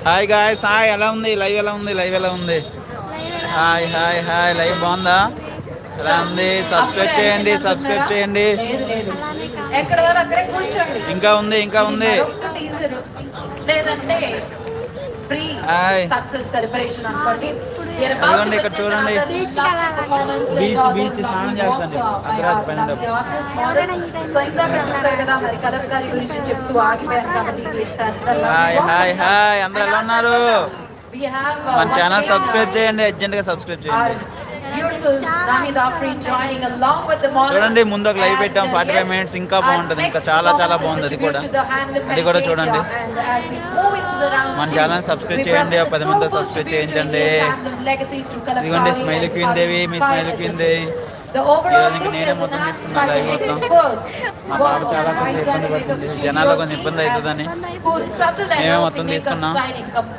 Hi guys, hi. ఎలా ఉంది live? ఎలా ఉంది లైవ్? ఎలా ఉంది? Hi hi hi. లైవ్ బాగుందా? ఎలా ఉంది? సబ్స్క్రైబ్ చేయండి, సబ్స్క్రైబ్ చేయండి. ఇంకా ఉంది, ఇంకా ఉంది. హాయ్. అదిగోండి ఇక్కడ చూడండి, బీచ్ బీచ్ స్నానం చేస్తాను అర్ధరాత్రి పైన. Hi hi hi. అందరూ ఎలా ఉన్నారు? మన ఛానల్ సబ్స్క్రైబ్ చేయండి, అర్జెంట్గా సబ్స్క్రైబ్ చేయండి. చూడండి, ముందు ఒక లైవ్ పెట్టాం 45 మినిట్స్. ఇంకా బాగుంటుంది, ఇంకా చాలా చాలా బాగుంది. అది కూడా చూడండి. మన ఛానల్ సబ్స్క్రైబ్ చేయండి, 10 మంది సబ్స్క్రైబ్ చేయించండి. ఇదిగోండి స్మైల్ క్వీన్ దేవి, మీ స్మైల్ క్వీన్ దేవి. ఈరోజు ఇంక నేనే మొత్తం తీసుకున్నా లైవ్ మొత్తం. మా పాప చాలా కొంచెం ఇబ్బంది పడుతుంది, జనాల్లో కొంచెం ఇబ్బంది అవుతుందని మేమే మొత్తం తీసుకున్నాం.